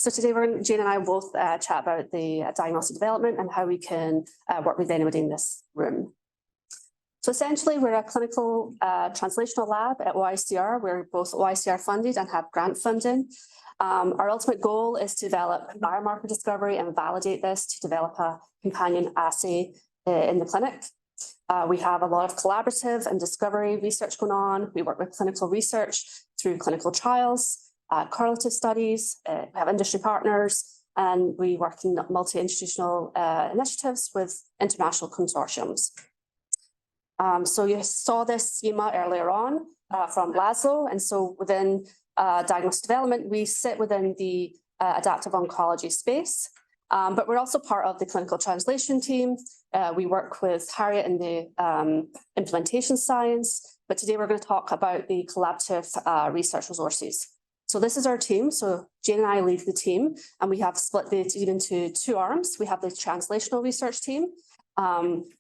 So today Jane and I will both chat about the diagnostic development and how we can work with anybody in this room. So essentially, we're a clinical translational lab at OICR. We're both OICR funded and have grant funding. Our ultimate goal is to develop biomarker discovery and validate this to develop a companion assay in the clinic. We have a lot of collaborative and discovery research going on. We work with clinical research through clinical trials, correlative studies, we have industry partners, and we work in multi-institutional initiatives with international consortiums. So you saw this schema earlier on from Laszlo, and so within diagnostic development, we sit within the adaptive oncology space, but we're also part of the clinical translation team. We work with Harriet in the implementation science, but today we're going to talk about the collaborative research resources. So this is our team. So Jane and I lead the team, and we have split the team into two arms. We have the translational research team,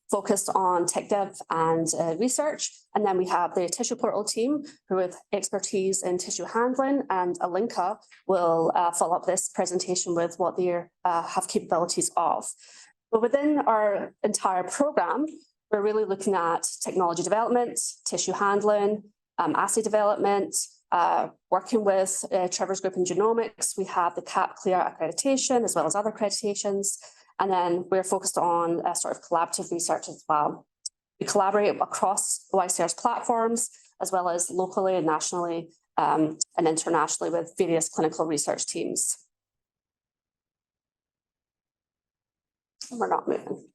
focused on tech dev and research. And then we have the tissue portal team who with expertise in tissue handling, and Alinka will follow up this presentation with what they have capabilities of. But within our entire program, we're really looking at technology development, tissue handling, assay development, working with Trevor's group in genomics. We have the CAP Clear accreditation as well as other accreditations. And then we're focused on sort of collaborative research as well. We collaborate across OICR's platforms, as well as locally and nationally and internationally with various clinical research teams. We're not moving.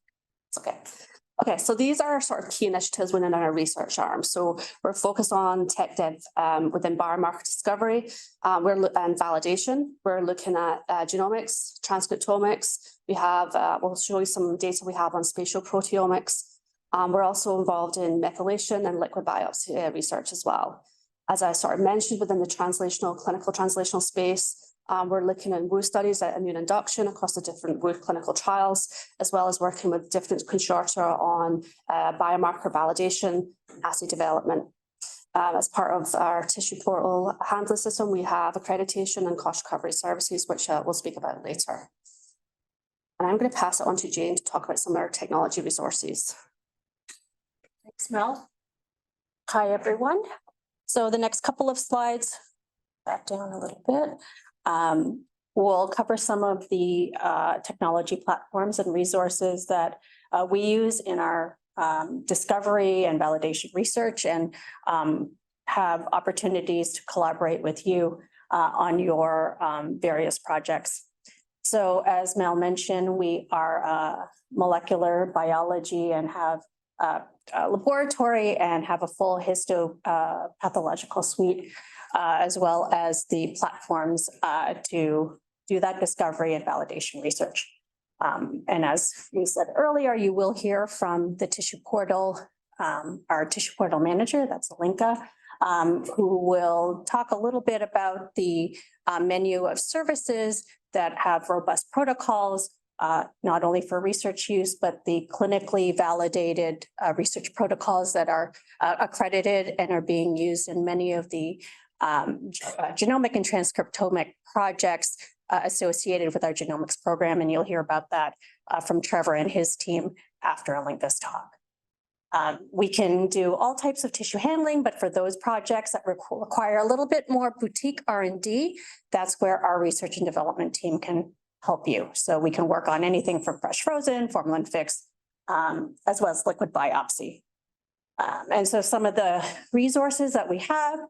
It's okay. Okay, so these are sort of key initiatives within our research arm. So we're focused on tech dev within biomarker discovery and validation. We're looking at genomics, transcriptomics. We have, we'll show you some data we have on spatial proteomics. We're also involved in methylation and liquid biopsy research as well. As I sort of mentioned, within the clinical translational space, we're looking at WU studies at immune induction across the different WU clinical trials, as well as working with different consortia on biomarker validation, assay development. As part of our tissue portal handler system, we have accreditation and cost recovery services, which we'll speak about later. And I'm going to pass it on to Jane to talk about some of our technology resources. Thanks, Mel. Hi, everyone. So the next couple of slides, back down a little bit. We'll cover some of the technology platforms and resources that we use in our discovery and validation research, and have opportunities to collaborate with you on your various projects. So as Mel mentioned, we are molecular biology and have a laboratory and have a full histopathological suite, as well as the platforms to do that discovery and validation research. And as we said earlier, you will hear from the tissue portal, our tissue portal manager, that's Alinka, who will talk a little bit about the menu of services that have robust protocols, not only for research use, but the clinically validated research protocols that are accredited and are being used in many of the genomic and transcriptomic projects associated with our genomics program. And you'll hear about that from Trevor and his team after Alinka's talk. We can do all types of tissue handling, but for those projects that require a little bit more boutique R&D, that's where our research and development team can help you. So we can work on anything from fresh frozen, formalin fix, as well as liquid biopsy. And so some of the resources that we have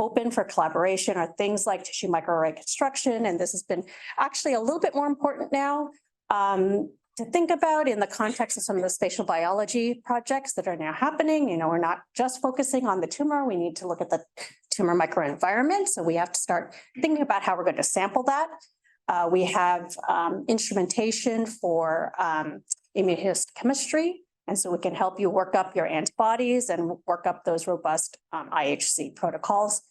open for collaboration are things like tissue microarray construction. And this has been actually a little bit more important now to think about in the context of some of the spatial biology projects that are now happening. You know, we're not just focusing on the tumor. We need to look at the tumor microenvironment. So we have to start thinking about how we're going to sample that. We have instrumentation for immunohistochemistry. And so we can help you work up your antibodies and work up those robust IHC protocols.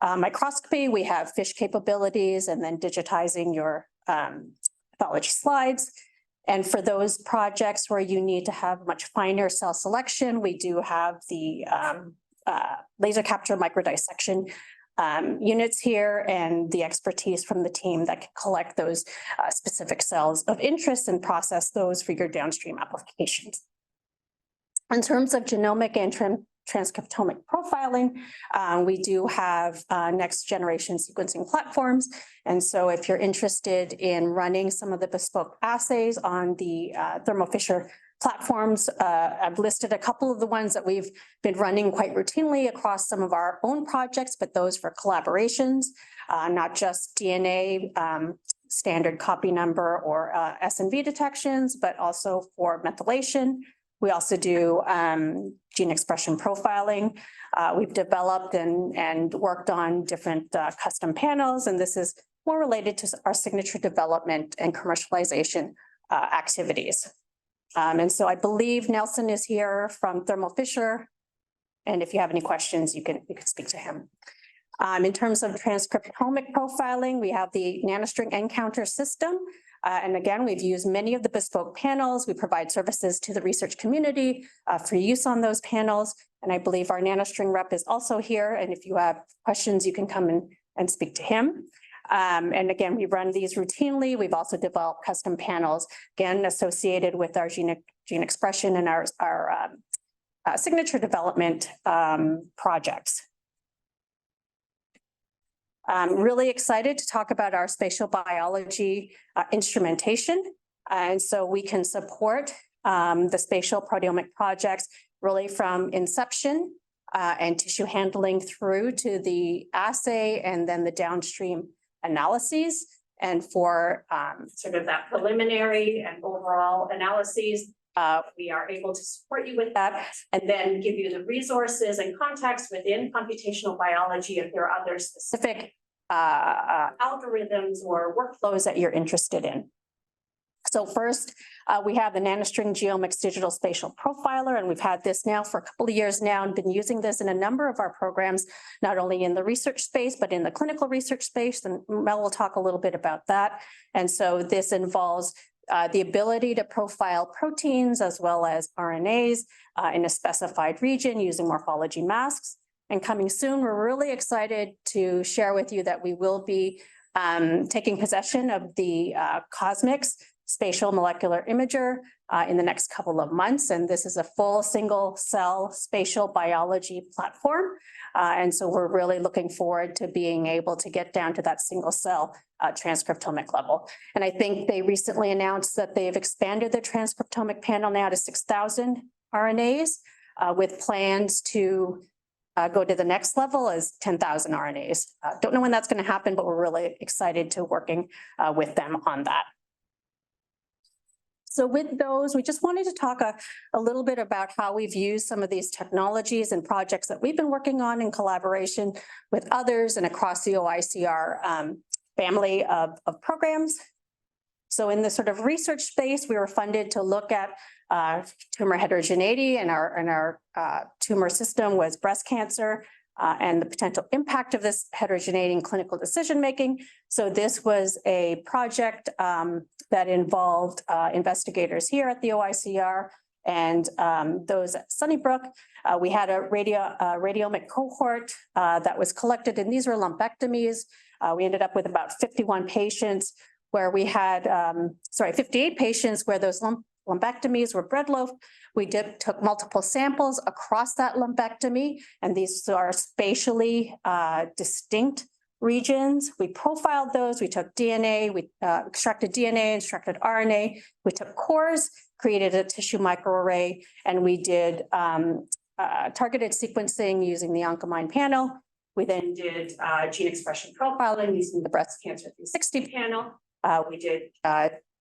Microscopy, we have FISH capabilities, and then digitizing your pathology slides. And for those projects where you need to have much finer cell selection, we do have the laser capture microdissection units here and the expertise from the team that can collect those specific cells of interest and process those for your downstream applications. In terms of genomic and transcriptomic profiling, we do have next generation sequencing platforms. And so if you're interested in running some of the bespoke assays on the Thermo Fisher platforms, I've listed a couple of the ones that we've been running quite routinely across some of our own projects, but those for collaborations, not just DNA, standard copy number or SNV detections, but also for methylation. We also do gene expression profiling. We've developed and worked on different custom panels, and this is more related to our signature development and commercialization activities. And so I believe Nelson is here from Thermo Fisher. And if you have any questions, you can speak to him. In terms of transcriptomic profiling, we have the NanoString Encounter system. And again, we've used many of the bespoke panels. We provide services to the research community for use on those panels. And I believe our NanoString rep is also here. And if you have questions, you can come and speak to him. And again, we run these routinely. We've also developed custom panels, again, associated with our gene expression and our signature development projects. I'm really excited to talk about our spatial biology instrumentation. And so we can support the spatial proteomic projects really from inception and tissue handling through to the assay and then the downstream analyses. And for sort of that preliminary and overall analyses, we are able to support you with that and then give you the resources and context within computational biology if there are other specific algorithms or workflows that you're interested in. So first, we have the NanoString Geomics Digital Spatial Profiler, and we've had this now for a couple of years now and been using this in a number of our programs, not only in the research space, but in the clinical research space, and Mel will talk a little bit about that. And so this involves the ability to profile proteins as well as RNAs in a specified region using morphology masks. And coming soon, we're really excited to share with you that we will be taking possession of the CosMx Spatial Molecular Imager in the next couple of months. And this is a full single cell spatial biology platform. And so we're really looking forward to being able to get down to that single cell transcriptomic level. And I think they recently announced that they've expanded the transcriptomic panel now to 6,000 RNAs with plans to go to the next level as 10,000 RNAs. Don't know when that's going to happen, but we're really excited to working with them on that. So with those, we just wanted to talk a little bit about how we've used some of these technologies and projects that we've been working on in collaboration with others and across the OICR family of programs. So in the sort of research space, we were funded to look at tumor heterogeneity, and our tumor system was breast cancer and the potential impact of this heterogeneity in clinical decision-making. So this was a project that involved investigators here at the OICR and those at Sunnybrook. We had a radiomic cohort that was collected, and these were lumpectomies. We ended up with about 51 patients where we had, 58 patients where those lumpectomies were bread loaf. We took multiple samples across that lumpectomy, and these are spatially distinct regions. We profiled those. We took DNA, we extracted DNA, extracted RNA. We took cores, created a tissue microarray, and we did targeted sequencing using the Oncomine panel. We then did gene expression profiling using the Breast Cancer 360 panel. We did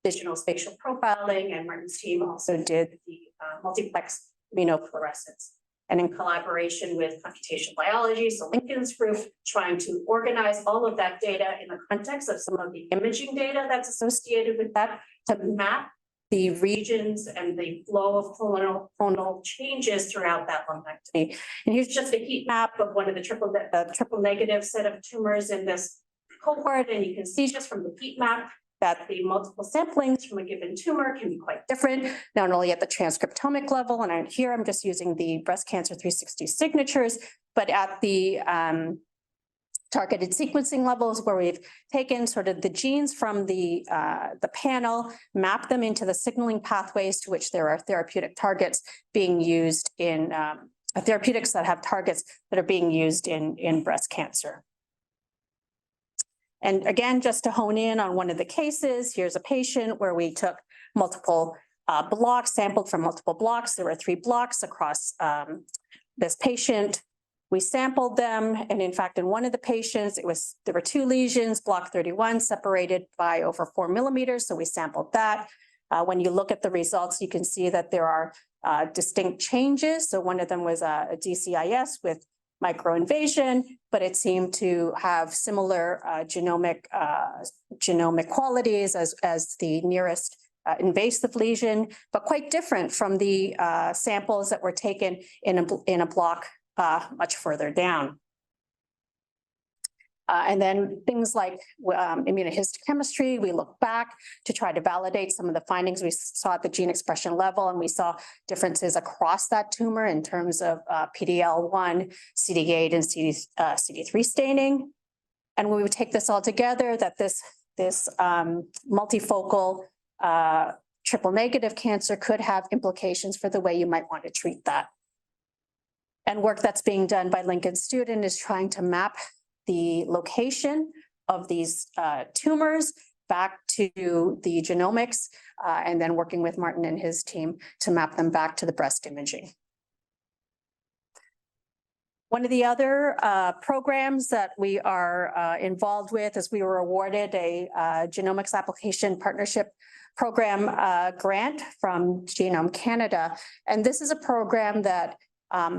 digital spatial profiling, and Martin's team also did the multiplex immunofluorescence. And in collaboration with computational biology, so Lincoln's group, trying to organize all of that data in the context of some of the imaging data that's associated with that to map the regions and the flow of clonal changes throughout that lumpectomy. And here's just a heat map of one of the triple negative set of tumors in this cohort. And you can see just from the heat map that the multiple samplings from a given tumor can be quite different, not only at the transcriptomic level, and here I'm just using the breast cancer 360 signatures, but at the targeted sequencing levels, where we've taken sort of the genes from the panel, mapped them into the signaling pathways to which there are therapeutic targets being used in therapeutics that have targets that are being used in breast cancer. And again, just to hone in on one of the cases, here's a patient where we took multiple blocks, sampled from multiple blocks. There were 3 blocks across this patient. We sampled them, and in fact, in one of the patients, there were 2 lesions, block 31, separated by over 4 millimeters. So we sampled that. When you look at the results, you can see that there are distinct changes. So one of them was a DCIS with microinvasion, but it seemed to have similar genomic qualities as the nearest invasive lesion, but quite different from the samples that were taken in a block much further down. And then things like immunohistochemistry, we look back to try to validate some of the findings we saw at the gene expression level, and we saw differences across that tumor in terms of PD-L1, CD8, and CD3 staining. And when we would take this all together, that this multifocal triple negative cancer could have implications for the way you might want to treat that. And work that's being done by Lincoln's student is trying to map the location of these tumors back to the genomics, and then working with Martin and his team to map them back to the breast imaging. One of the other programs that we are involved with is we were awarded a genomics application partnership program grant from Genome Canada. And this is a program that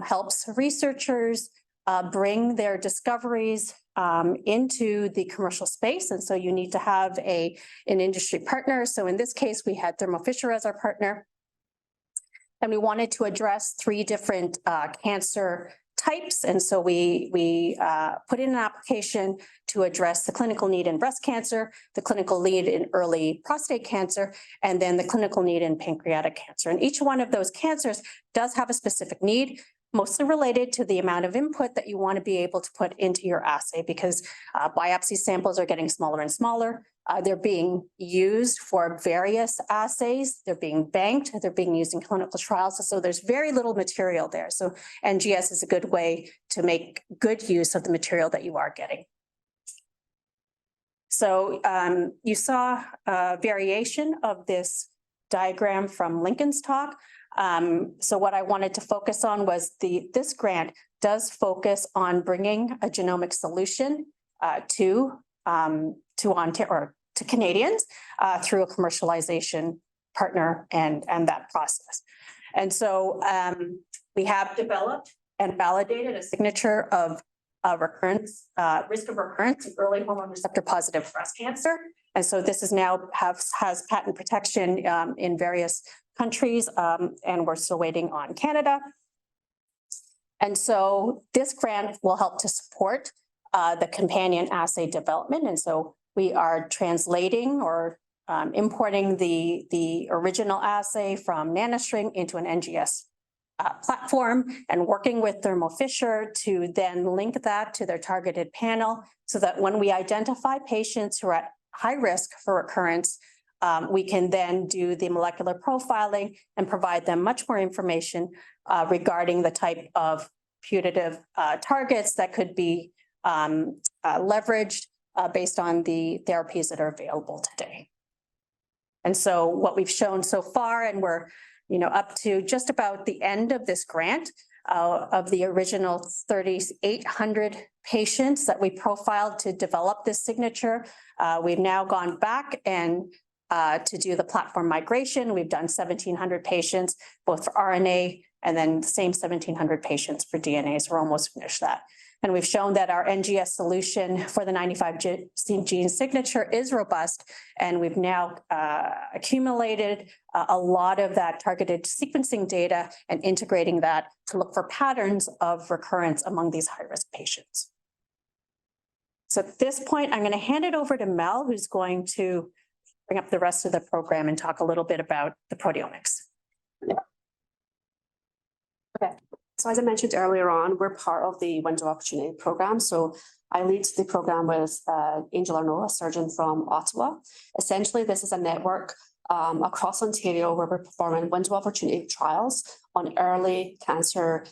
helps researchers bring their discoveries into the commercial space. And so you need to have an industry partner. So in this case, we had Thermo Fisher as our partner. And we wanted to address 3 different cancer types. And so we put in an application to address the clinical need in breast cancer, the clinical need in early prostate cancer, and then the clinical need in pancreatic cancer. And each one of those cancers does have a specific need, mostly related to the amount of input that you want to be able to put into your assay, because biopsy samples are getting smaller and smaller. They're being used for various assays. They're being banked. They're being used in clinical trials. So there's very little material there. So NGS is a good way to make good use of the material that you are getting. So you saw a variation of this diagram from Lincoln's talk. So what I wanted to focus on was this grant does focus on bringing a genomic solution to Ontario, or to Canadians through a commercialization partner and that process. And so we have developed and validated a signature of recurrence, risk of recurrence of early hormone receptor positive breast cancer. And so this is now has patent protection in various countries, and we're still waiting on Canada. And so this grant will help to support the companion assay development. And so we are translating or importing the original assay from NanoString into an NGS platform, and working with Thermo Fisher to then link that to their targeted panel, so that when we identify patients who are at high risk for recurrence, we can then do the molecular profiling and provide them much more information regarding the type of putative targets that could be leveraged based on the therapies that are available today. And so what we've shown so far, and we're up to just about the end of this grant, of the original 3,800 patients that we profiled to develop this signature, we've now gone back and to do the platform migration. We've done 1,700 patients, both for RNA, and then the same 1,700 patients for DNA. So we're almost finished that. And we've shown that our NGS solution for the 95 gene signature is robust. And we've now accumulated a lot of that targeted sequencing data and integrating that to look for patterns of recurrence among these high-risk patients. So at this point, I'm going to hand it over to Mel, who's going to bring up the rest of the program and talk a little bit about the proteomics. Okay. So as I mentioned earlier on, we're part of the Window Opportunity Program. So I lead the program with Angel Arnaud, a surgeon from Ottawa. Essentially, this is a network across Ontario where we're performing window opportunity trials on early cancer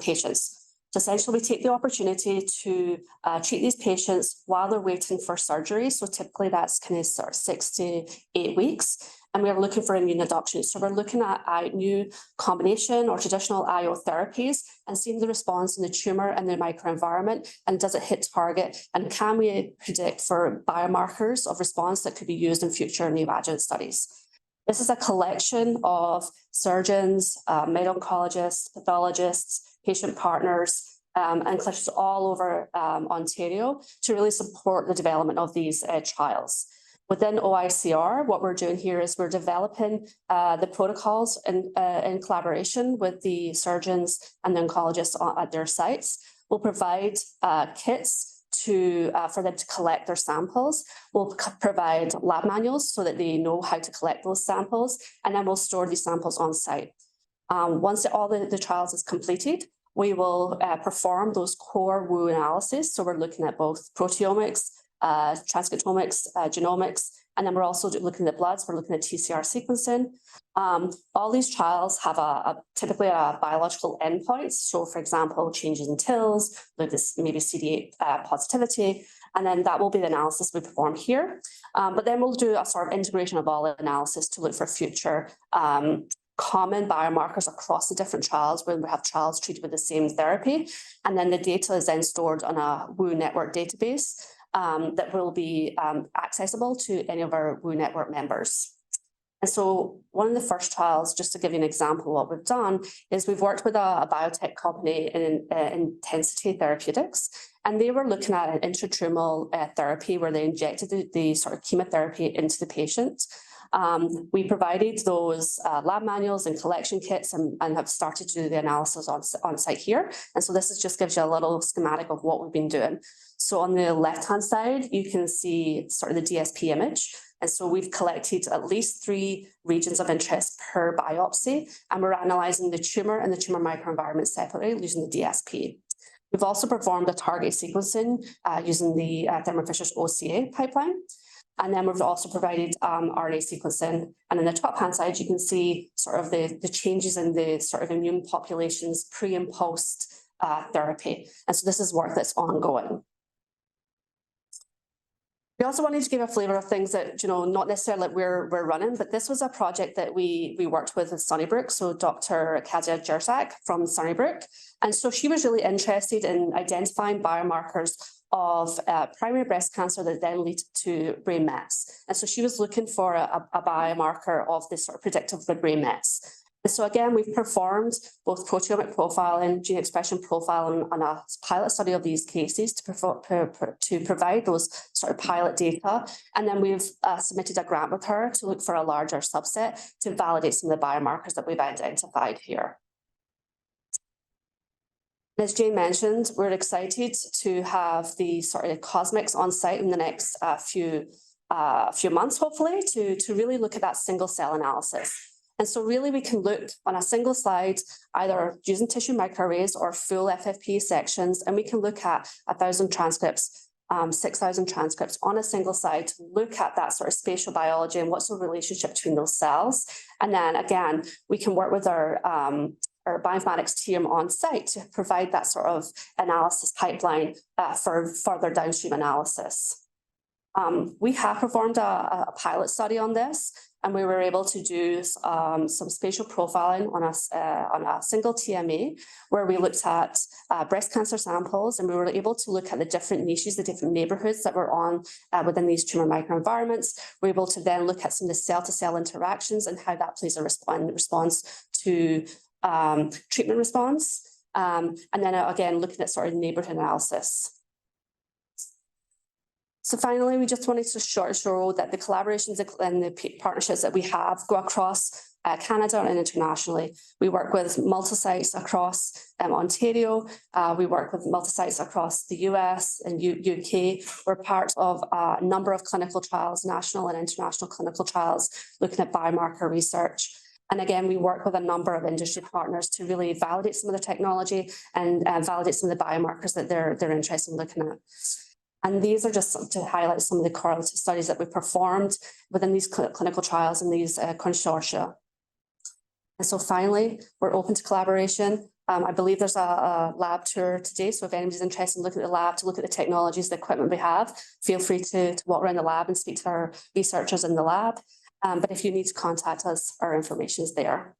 patients. So essentially, we take the opportunity to treat these patients while they're waiting for surgery. So typically that's kind of sort of 6 to 8 weeks. And we're looking for immune adoption. So we're looking at new combination or traditional IO therapies and seeing the response in the tumor and the microenvironment. And does it hit target? And can we predict for biomarkers of response that could be used in future neoadjuvant studies? This is a collection of surgeons, medical oncologists, pathologists, patient partners, and clinicians all over Ontario to really support the development of these trials. Within OICR, what we're doing here is we're developing the protocols in collaboration with the surgeons and the oncologists at their sites. We'll provide kits for them to collect their samples. We'll provide lab manuals so that they know how to collect those samples, and then we'll store these samples on site. Once all the trials is completed, we will perform those core WU analyses. So we're looking at both proteomics, transcriptomics, genomics, and then we're also looking at bloods. We're looking at TCR sequencing. All these trials have typically a biological endpoint. So, for example, changes in TILs, maybe CD8 positivity, and then that will be the analysis we perform here. But then we'll do a sort of integration of all the analysis to look for future common biomarkers across the different trials when we have trials treated with the same therapy. And then the data is then stored on a WU network database that will be accessible to any of our WU network members. And so one of the first trials, just to give you an example of what we've done, is we've worked with a biotech company in Intensity Therapeutics, and they were looking at an intratumoral therapy where they injected the sort of chemotherapy into the patient. We provided those lab manuals and collection kits and have started to do the analysis on site here. And so this just gives you a little schematic of what we've been doing. So on the left-hand side, you can see sort of the DSP image. And so we've collected at least 3 regions of interest per biopsy, and we're analyzing the tumor and the tumor microenvironment separately using the DSP. We've also performed a target sequencing using the Thermo Fisher's OCA pipeline. And then we've also provided RNA sequencing. And on the top-hand side, you can see sort of the changes in the sort of immune populations pre and post therapy. And so this is work that's ongoing. We also wanted to give a flavour of things that, not necessarily that we're running, but this was a project that we worked with Sunnybrook, so Dr. Kazia Jerzak from Sunnybrook. And so she was really interested in identifying biomarkers of primary breast cancer that then lead to brain mets. And so she was looking for a biomarker of this sort of predictive for brain mets. And so again, we've performed both proteomic profiling, gene expression profiling on a pilot study of these cases to provide those sort of pilot data. And then we've submitted a grant with her to look for a larger subset to validate some of the biomarkers that we've identified here. As Jane mentioned, we're excited to have the sort of cosmics on site in the next few months, hopefully, to really look at that single cell analysis. And so really we can look on a single slide, either using tissue microarrays or full FFPE sections, and we can look at 1,000 transcripts, 6,000 transcripts on a single slide to look at that sort of spatial biology and what's the relationship between those cells. And then again, we can work with our bioinformatics team on site to provide that sort of analysis pipeline for further downstream analysis. We have performed a pilot study on this, and we were able to do some spatial profiling on a single TMA, where we looked at breast cancer samples, and we were able to look at the different niches, the different neighborhoods that were on within these tumor microenvironments. We're able to then look at some of the cell-to-cell interactions and how that plays a response to treatment response. And then again, looking at sort of neighborhood analysis. So finally, we just wanted to show that the collaborations and the partnerships that we have go across Canada and internationally. We work with multi-sites across Ontario. We work with multi-sites across the US and UK. We're part of a number of clinical trials, national and international clinical trials, looking at biomarker research. And again, we work with a number of industry partners to really validate some of the technology and validate some of the biomarkers that they're interested in looking at. And these are just to highlight some of the correlative studies that we performed within these clinical trials and these consortia. And so finally, we're open to collaboration. I believe there's a lab tour today. So if anybody's interested in looking at the lab, to look at the technologies, the equipment we have, feel free to walk around the lab and speak to our researchers in the lab. But if you need to contact us, our information is there.